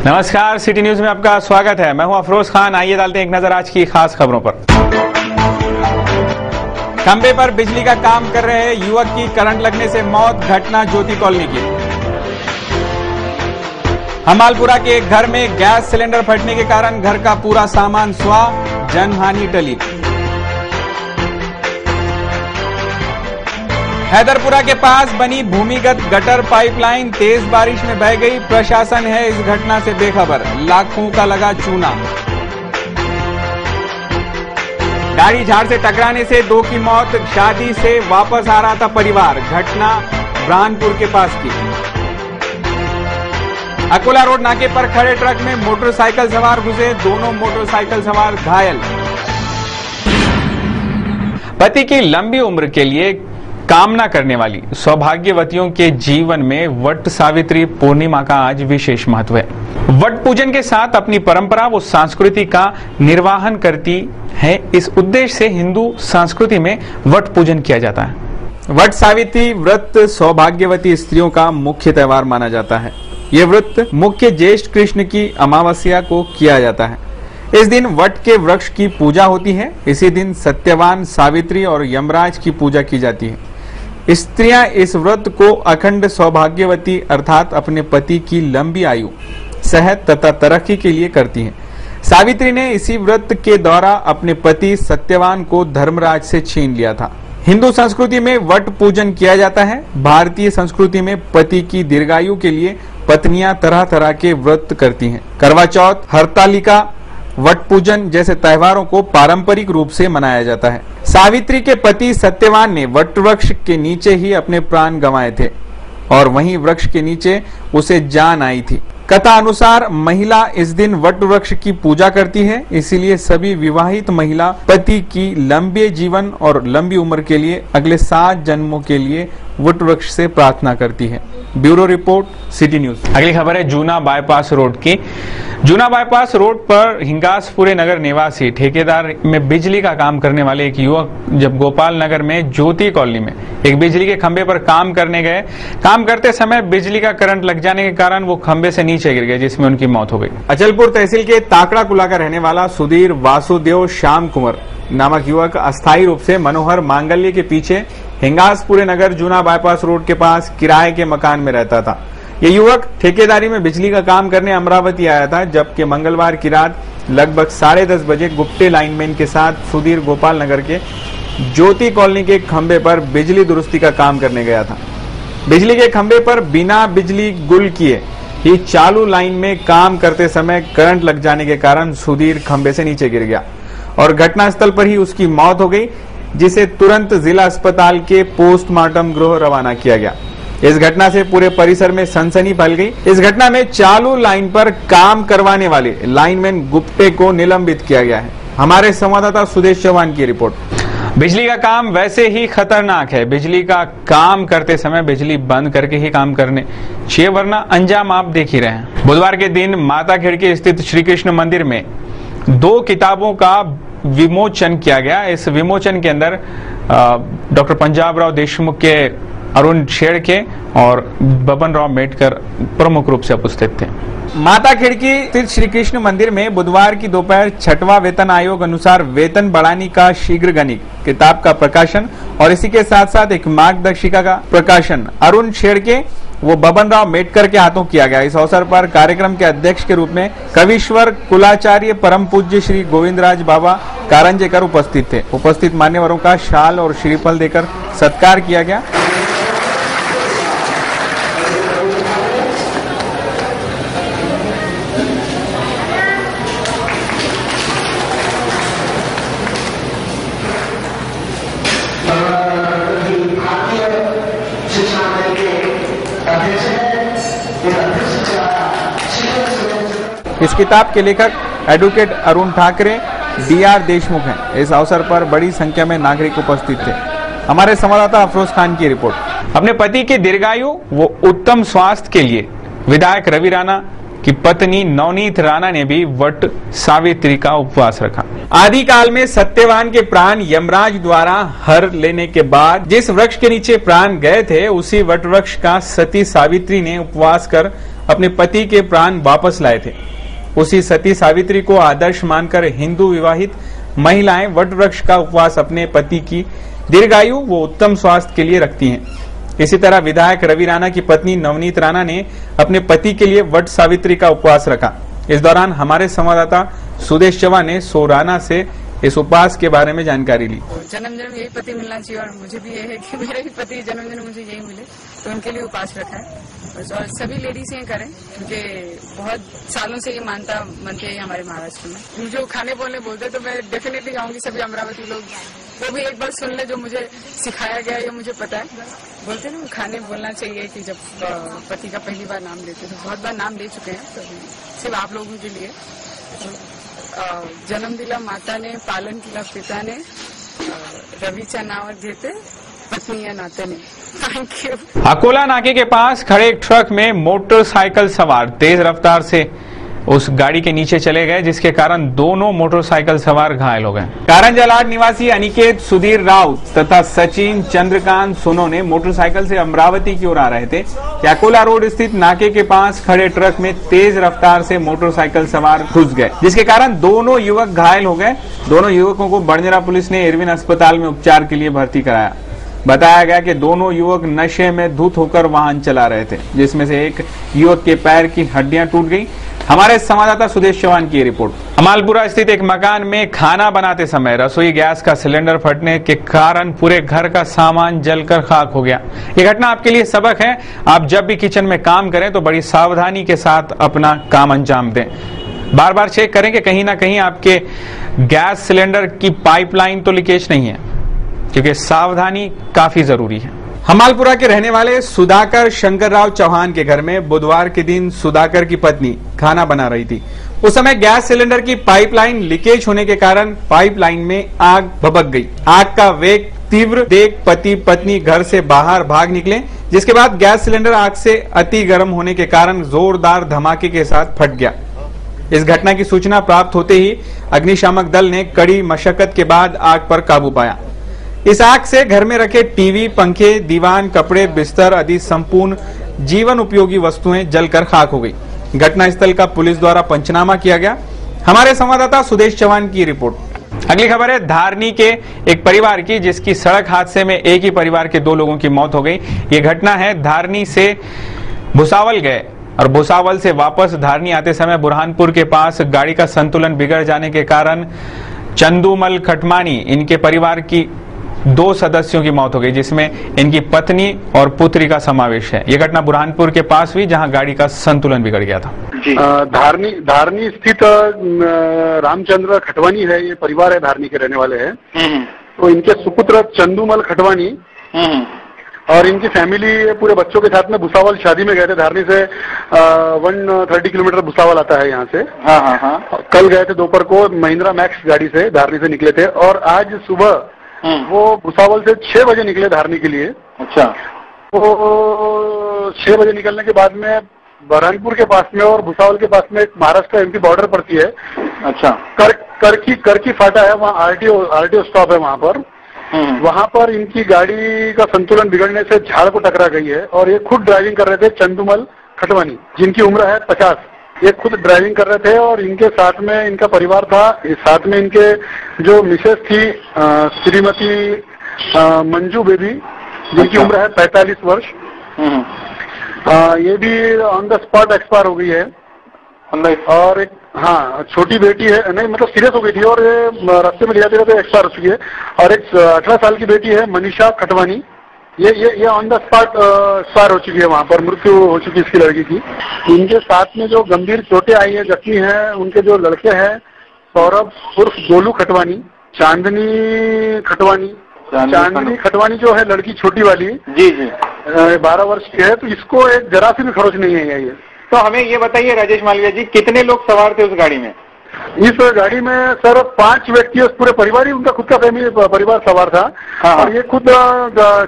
नमस्कार, city news में आपका स्वागत है। मैं हूं अफरोज खान। आइए डालते हैं एक नजर आज की खास खबरों पर। खंबे पर बिजली का काम कर रहे युवक की करंट लगने से मौत, घटना ज्योति कॉलोनी की। हमालपुरा के एक घर में गैस सिलेंडर फटने के कारण घर का पूरा सामान स्वाह, जनहानि टली। हैदरपुरा के पास बनी भूमिगत गटर पाइपलाइन तेज बारिश में बह गई। प्रशासन है इस घटना से बेखबर, लाखों का लगा चूना। गाड़ी झाड़ से टकराने से 2 की मौत, शादी से वापस आ रहा था परिवार। घटना ब्रानपुर के पास की। अकोला रोड नाके पर खड़े ट्रक में मोटरसाइकिल सवार घुसे, दोनों मोटरसाइकिल सवार घायल। पति की लंबी उम्र के लिए कामना करने वाली सौभाग्यवतियों के जीवन में वट सावित्री पूर्णिमा का आज विशेष महत्व है। वट पूजन के साथ अपनी परंपरा व संस्कृति का निर्वाहन करती है। इस उद्देश्य से हिंदू संस्कृति में वट पूजन किया जाता है। वट सावित्री व्रत सौभाग्यवती स्त्रियों का मुख्य त्योहार माना जाता है। ये व्रत मुख्य ज्येष्ठ कृष्ण की अमावस्या को किया जाता है। इस दिन वट के वृक्ष की पूजा होती है। इसी दिन सत्यवान, सावित्री और यमराज की पूजा की जाती है। स्त्रियां इस व्रत को अखंड सौभाग्यवती अर्थात अपने पति की लंबी आयु, सेहत तथा तरक्की के लिए करती हैं। सावित्री ने इसी व्रत के द्वारा अपने पति सत्यवान को धर्मराज से छीन लिया था। हिंदू संस्कृति में वट पूजन किया जाता है। भारतीय संस्कृति में पति की दीर्घायु के लिए पत्नियां तरह तरह के व्रत करती हैं। करवा चौथ, हरतालिका, वट पूजन जैसे त्योहारों को पारंपरिक रूप से मनाया जाता है। सावित्री के पति सत्यवान ने वट वृक्ष के नीचे ही अपने प्राण गंवाए थे और वहीं वृक्ष के नीचे उसे जान आई थी। कथा अनुसार महिला इस दिन वट वृक्ष की पूजा करती है, इसीलिए सभी विवाहित महिला पति की लंबे जीवन और लंबी उम्र के लिए अगले 7 जन्मों के लिए वट वृक्ष से प्रार्थना करती है। Bureau report, city news. अगली खबर है जूना बाईपास रोड की। जूना बाईपास रोड पर हिंगासपुरे नगर निवासी ठेकेदार में बिजली का काम करने वाले एक युवक जब गोपाल नगर में ज्योति कॉलोनी में एक बिजली के खंभे पर काम करने गए, काम करते समय बिजली का करंट लग जाने के कारण वो खंभे से नीचे गिर गए, जिसमें उनकी मौत हो गई। अचलपुर तहसील के ताकड़ा कुला का रहने वाला सुधीर वासुदेव श्याम कुंवर नामक युवक अस्थायी रूप से मनोहर मांगल्य के पीछे हिंगासपुरे नगर जूना बाईपास रोड के पास किराए के मकान में रहता था। ये युवक ठेकेदारी में बिजली का काम करने अमरावती आया था, जबकि मंगलवार की रात लगभग 10:30 बजे गुप्ते लाइनमैन के साथ सुधीर गोपाल नगर के ज्योति कॉलोनी के खंभे पर बिजली दुरुस्ती का काम करने गया था। बिजली के खंभे पर बिना बिजली गुल किए ही चालू लाइन में काम करते समय करंट लग जाने के कारण सुधीर खंभे से नीचे गिर गया और घटनास्थल पर ही उसकी मौत हो गई, जिसे तुरंत जिला अस्पताल के पोस्टमार्टम गृह रवाना किया गया। इस घटना से पूरे परिसर में सनसनी फैल गई। इस घटना में चालू लाइन पर काम करवाने वाले लाइनमैन गुप्ते को निलंबित किया गया है। हमारे संवाददाता सुदेश चौहान की रिपोर्ट। बिजली का काम वैसे ही खतरनाक है। बिजली का काम करते समय बिजली बंद करके ही काम करने चाहिए, वरना अंजाम आप देख ही रहे हैं। बुधवार के दिन माता खिड़की स्थित श्री कृष्ण मंदिर में 2 किताबों का विमोचन किया गया। इस विमोचन के अंदर डॉक्टर पंजाबराव देशमुख के, अरुण शेड़के और बबन राव मेटकर प्रमुख रूप से उपस्थित थे। माता खिड़की स्थित श्री कृष्ण मंदिर में बुधवार की दोपहर 6वां वेतन आयोग अनुसार वेतन बढ़ाने का शीघ्र गणित किताब का प्रकाशन और इसी के साथ साथ एक मार्गदर्शिका का प्रकाशन अरुण शेड़के वो बबन राव मेटकर के हाथों किया गया। इस अवसर पर कार्यक्रम के अध्यक्ष के रूप में कविश्वर कुलाचार्य परम पूज्य श्री गोविंदराज बाबा कारंजेकर उपस्थित थे। उपस्थित मान्यवरों का शाल और श्रीफल देकर सत्कार किया गया। इस किताब के लेखक एडवोकेट अरुण ठाकरे, DR देशमुख हैं। इस अवसर पर बड़ी संख्या में नागरिक उपस्थित थे। हमारे संवाददाता अफरोज खान की रिपोर्ट। अपने पति की दीर्घायु व उत्तम स्वास्थ्य के लिए विधायक रवि राणा की पत्नी नवनीत राणा ने भी वट सावित्री का उपवास रखा। आदिकाल में सत्यवान के प्राण यमराज द्वारा हर लेने के बाद जिस वृक्ष के नीचे प्राण गए थे, उसी वट वृक्ष का सती सावित्री ने उपवास कर अपने पति के प्राण वापस लाए थे। उसी सती सावित्री को आदर्श मानकर हिंदू विवाहित महिलाएं वट वृक्ष का उपवास अपने पति की दीर्घायु व उत्तम स्वास्थ्य के लिए रखती हैं। इसी तरह विधायक रवि राणा की पत्नी नवनीत राणा ने अपने पति के लिए वट सावित्री का उपवास रखा। इस दौरान हमारे संवाददाता सुदेश चौहान ने सोराना से इस उपवास के बारे में जानकारी ली। जन्म जन्म यही पति मिलना चाहिए और मुझे भी ये है कि मेरे भी पति जन्म जन्म मुझे यही मिले, तो उनके लिए उपवास रखा है। और सभी लेडीज ये करें क्योंकि बहुत सालों से ये मानता मनते हैं हमारे महाराष्ट्र में। जो खाने बोलने बोलते तो मैं डेफिनेटली चाहूंगी सभी अमरावती लोग वो भी एक बार सुन ले जो मुझे सिखाया गया ये मुझे पता है। बोलते ना खाने बोलना चाहिए कि जब पति का पहली बार नाम लेते तो बहुत बार नाम ले चुके हैं, तो सिर्फ आप लोगों के लिए जन्म दिला माता ने, पालन किला पिता ने, रवीचा नावर घेते पत्नी या नाते ने। Thank you. अकोला नाके के पास खड़े एक ट्रक में मोटरसाइकिल सवार तेज रफ्तार से उस गाड़ी के नीचे चले गए, जिसके कारण दोनों मोटरसाइकिल सवार घायल हो गए। कारंजलाड निवासी अनिकेत सुधीर राउत तथा सचिन चंद्रकांत सोनोने मोटरसाइकिल से अमरावती की ओर आ रहे थे कि अकोला रोड स्थित नाके के पास खड़े ट्रक में तेज रफ्तार से मोटरसाइकिल सवार घुस गए, जिसके कारण दोनों युवक घायल हो गए। दोनों युवकों को बड़नेरा पुलिस ने इरविन अस्पताल में उपचार के लिए भर्ती कराया। बताया गया कि दोनों युवक नशे में धुत होकर वाहन चला रहे थे, जिसमें से एक युवक के पैर की हड्डियां टूट गई। हमारे संवाददाता सुदेश चौहान की रिपोर्ट। अमालपुरा स्थित एक मकान में खाना बनाते समय रसोई गैस का सिलेंडर फटने के कारण पूरे घर का सामान जलकर खाक हो गया। ये घटना आपके लिए सबक है। आप जब भी किचन में काम करें तो बड़ी सावधानी के साथ अपना काम अंजाम दें। बार बार चेक करें कि कहीं ना कहीं आपके गैस सिलेंडर की पाइपलाइन तो लीकेज नहीं है, क्योंकि सावधानी काफी जरूरी है। हमालपुरा के रहने वाले सुधाकर शंकरराव चौहान के घर में बुधवार के दिन सुधाकर की पत्नी खाना बना रही थी। उस समय गैस सिलेंडर की पाइपलाइन लीकेज होने के कारण पाइपलाइन में आग भभक गई। आग का वेग तीव्र देख पति पत्नी घर से बाहर भाग निकले, जिसके बाद गैस सिलेंडर आग से अति गर्म होने के कारण जोरदार धमाके के साथ फट गया। इस घटना की सूचना प्राप्त होते ही अग्निशामक दल ने कड़ी मशक्कत के बाद आग पर काबू पाया। इस आग से घर में रखे टीवी, पंखे, दीवान, कपड़े, बिस्तर आदि संपूर्ण जीवन उपयोगी वस्तुएं जलकर खाक हो गई। घटनास्थल का पुलिस द्वारा पंचनामा किया गया। हमारे संवाददाता सुदेश चौहान की रिपोर्ट। अगली खबर है धारनी के एक परिवार की, जिसकी सड़क हादसे में एक ही परिवार के 2 लोगों की मौत हो गई। ये घटना है धारनी से भुसावल गए और भुसावल से वापस धारनी आते समय बुरहानपुर के पास गाड़ी का संतुलन बिगड़ जाने के कारण चंदूमल खटमानी इनके परिवार की 2 सदस्यों की मौत हो गई, जिसमें इनकी पत्नी और पुत्री का समावेश है। यह घटना बुरहानपुर के पास हुई, जहां गाड़ी का संतुलन बिगड़ गया था। जी धारनी स्थित रामचंद्र खटवानी है, ये परिवार है, धारनी के रहने वाले हैं। तो इनके सुपुत्र चंदूमल खटवानी और इनकी फैमिली पूरे बच्चों के साथ में भुसावल शादी में गए थे। धारनी से 130 किलोमीटर भुसावल आता है यहाँ से। हाँ। कल गए थे दोपहर को महिंद्रा मैक्स गाड़ी से धारनी से निकले थे और आज सुबह वो भुसावल से 6 बजे निकले धारनी के लिए। अच्छा। तो 6 बजे निकलने के बाद में बुरहानपुर के पास में और भुसावल के पास में एक महाराष्ट्र एमपी बॉर्डर पड़ती है। अच्छा। करकी फाटा है, वहाँ आरटीओ स्टॉप है वहाँ पर। वहाँ पर इनकी गाड़ी का संतुलन बिगड़ने से झाड़ को टकरा गई है और ये खुद ड्राइविंग कर रहे थे चंदूमल खटवानी, जिनकी उम्र है 50। ये खुद ड्राइविंग कर रहे थे और इनके साथ में इनका परिवार था। साथ में इनके जो मिसेस थी श्रीमती मंजू बेबी, जिनकी उम्र है 45 वर्ष। ये भी ऑन द स्पॉट एक्सपायर हो गई है। और एक छोटी बेटी है, नहीं मतलब सीरियस हो गई थी और ये रास्ते में ले जाते रहते एक्सपायर हो चुकी है। और एक 18 साल की बेटी है मनीषा खटवानी, ये ऑन द स्पॉट एक्सपायर हो चुकी है, वहां पर मृत्यु हो चुकी है इसकी लड़की की। इनके साथ में जो गंभीर चोटें आई है, जख्मी हैं, उनके जो लड़के हैं सौरभ उर्फ गोलू खटवानी, चांदनी खटवानी जो है लड़की छोटी वाली, जी 12 वर्ष की है। तो इसको एक जरा सी भी खरोच नहीं है ये। तो हमें ये बताइए राजेश मालविया जी, कितने लोग सवार थे उस गाड़ी में? इस गाड़ी में सर 5 व्यक्ति, पूरे परिवार ही उनका खुद का फैमिली परिवार सवार था। हाँ। और ये खुद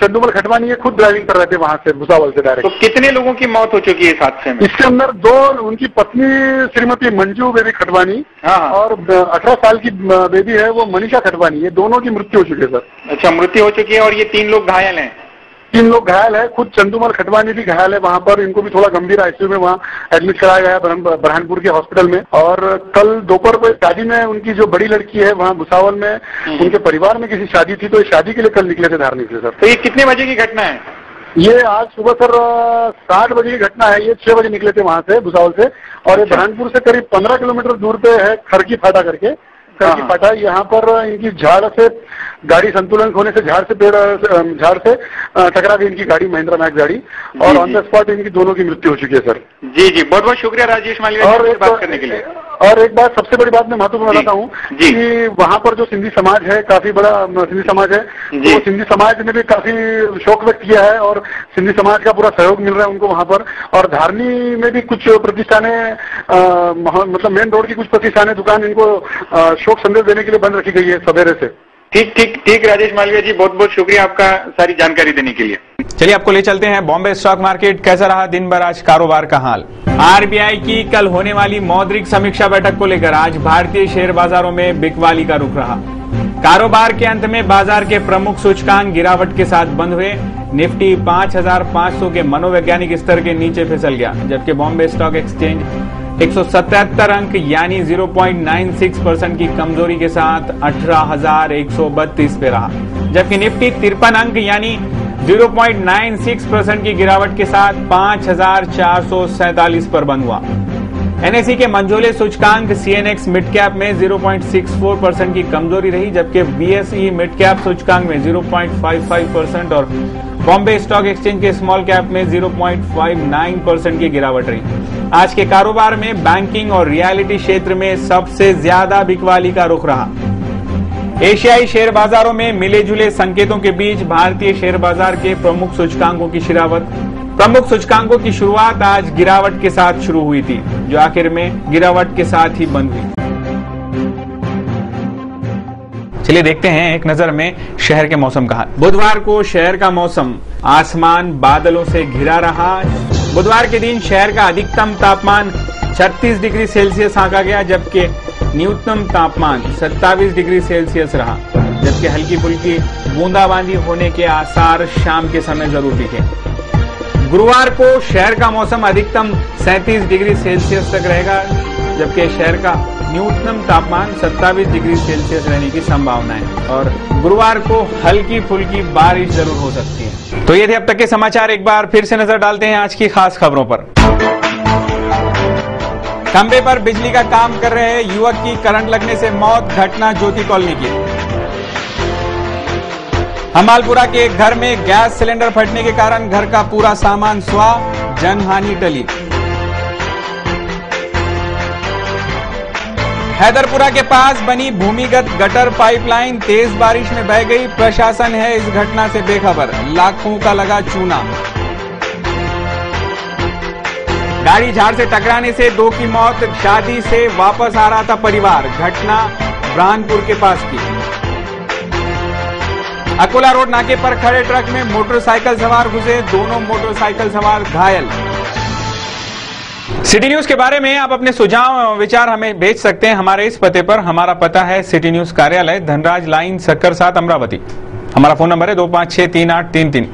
चंदूमल खटवानी ये खुद ड्राइविंग कर रहे थे वहां से भुसावल से डायरेक्ट। तो कितने लोगों की मौत हो चुकी है इस हादसे में? इसके अंदर 2, उनकी पत्नी श्रीमती मंजू बेबी खटवानी। हाँ। और 18 साल की बेबी है वो मनीषा खटवानी, ये दोनों की मृत्यु हो चुकी है सर। अच्छा, मृत्यु हो चुकी है और ये 3 लोग घायल हैं। 3 लोग घायल है, खुद चंदूमल खटवानी भी घायल है वहां पर, इनको भी थोड़ा गंभीर आईसीयू में वहां एडमिट कराया गया है बुरहानपुर के हॉस्पिटल में। और कल दोपहर को शादी में उनकी जो बड़ी लड़की है वहां भुसावल में, उनके परिवार में किसी शादी थी, तो इस शादी के लिए कल निकले थे धार्मिक से सर। तो ये कितने बजे की घटना है? ये आज सुबह सर 7 बजे की घटना है। ये 6 बजे निकले थे वहां से भुसावल से, और ये बुरहानपुर से करीब 15 किलोमीटर दूर पे है खड़की फाटा करके, खड़की फाटा। यहाँ पर इनकी झाड़ से गाड़ी संतुलन खोने से झाड़ से टकरा गई इनकी गाड़ी, महिंद्रा मैक्स गाड़ी, और ऑन द स्पॉट इनकी दोनों की मृत्यु हो चुकी है सर। जी जी, बहुत बहुत शुक्रिया राजेश मालविया जी बात करने के लिए। और एक बात, सबसे बड़ी बात मैं महत्वपूर्ण बताता हूँ कि वहाँ पर जो सिंधी समाज है, काफी बड़ा सिंधी समाज है, तो सिंधी समाज ने भी काफी शोक व्यक्त किया है और सिंधी समाज का पूरा सहयोग मिल रहा है उनको वहाँ पर। और धारनी में भी कुछ प्रतिष्ठानें, मतलब मेन रोड की कुछ प्रतिष्ठानें, दुकान, इनको शोक संदेश देने के लिए बंद रखी गई है सवेरे से। ठीक राजेश मालविया जी, बहुत बहुत शुक्रिया आपका सारी जानकारी देने के लिए। चलिए आपको ले चलते हैं बॉम्बे स्टॉक मार्केट। कैसा रहा दिन भर आज कारोबार का हाल? आरबीआई की कल होने वाली मौद्रिक समीक्षा बैठक को लेकर आज भारतीय शेयर बाजारों में बिकवाली का रुख रहा। कारोबार के अंत में बाजार के प्रमुख सूचकांक गिरावट के साथ बंद हुए। निफ्टी 5500 के मनोवैज्ञानिक स्तर के नीचे फिसल गया, जबकि बॉम्बे स्टॉक एक्सचेंज 177 अंक यानी 0.96% की कमजोरी के साथ 18,132 पे रहा, जबकि निफ्टी 53 अंक यानी 0.96% की गिरावट के साथ 5,447 पर बंद हुआ। एनएसई के मंझोले सूचकांक सीएनएक्स मिड कैप में 0.64% की कमजोरी रही, जबकि बीएसई मिड कैप सूचकांक में 0.55% और बॉम्बे स्टॉक एक्सचेंज के स्मॉल कैप में 0.59% की गिरावट रही। आज के कारोबार में बैंकिंग और रियलिटी क्षेत्र में सबसे ज्यादा बिकवाली का रुख रहा। एशियाई शेयर बाजारों में मिले जुले संकेतों के बीच भारतीय शेयर बाजार के प्रमुख सूचकांकों की शुरुआत आज गिरावट के साथ शुरू हुई थी, जो आखिर में गिरावट के साथ ही बंद हुई। चलिए देखते हैं एक नजर में शहर के मौसम का हाल। बुधवार को शहर का मौसम, आसमान बादलों से घिरा रहा। बुधवार के दिन शहर का अधिकतम तापमान 36 डिग्री सेल्सियस आंका गया, जबकि न्यूनतम तापमान 27 डिग्री सेल्सियस रहा, जबकि हल्की फुल्की बूंदाबांदी होने के आसार शाम के समय जरूर दिखे। गुरुवार को शहर का मौसम अधिकतम 37 डिग्री सेल्सियस तक रहेगा, जबकि शहर का न्यूनतम तापमान 27 डिग्री सेल्सियस रहने की संभावना है, और गुरुवार को हल्की फुल्की बारिश जरूर हो सकती है। तो ये थे अब तक के समाचार। एक बार फिर से नजर डालते हैं आज की खास खबरों पर। खंबे पर बिजली का काम कर रहे युवक की करंट लगने से मौत, घटना ज्योति कॉलोनी की। हमालपुरा के एक घर में गैस सिलेंडर फटने के कारण घर का पूरा सामान स्वाह, जनहानि टली। हैदरपुरा के पास बनी भूमिगत गटर पाइपलाइन तेज बारिश में बह गई, प्रशासन है इस घटना से बेखबर, लाखों का लगा चूना। गाड़ी झाड़ से टकराने से 2 की मौत, शादी से वापस आ रहा था परिवार, घटना बुरहानपुर के पास की। अकोला रोड नाके पर खड़े ट्रक में मोटरसाइकिल सवार घुसे, दोनों मोटरसाइकिल सवार घायल। सिटी न्यूज के बारे में आप अपने सुझाव विचार हमें भेज सकते हैं हमारे इस पते पर। हमारा पता है सिटी न्यूज कार्यालय, धनराज लाइन, सक्कर 7, अमरावती। हमारा फोन नंबर है 25638333।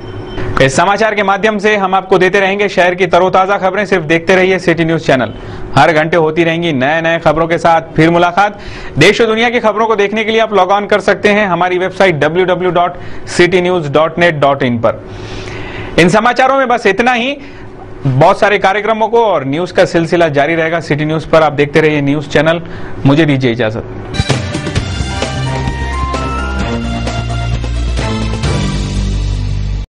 इस समाचार के माध्यम से हम आपको देते रहेंगे शहर की तरोताजा खबरें। सिर्फ देखते रहिए सिटी न्यूज चैनल, हर घंटे होती रहेंगी नए नए खबरों के साथ फिर मुलाकात। देश और दुनिया की खबरों को देखने के लिए आप लॉग ऑन कर सकते हैं हमारी वेबसाइट www.citynews.net.in पर। इन समाचारों में बस इतना ही। बहुत सारे कार्यक्रमों को और न्यूज का सिलसिला जारी रहेगा सिटी न्यूज पर। आप देखते रहिए न्यूज चैनल। मुझे दीजिए इजाजत।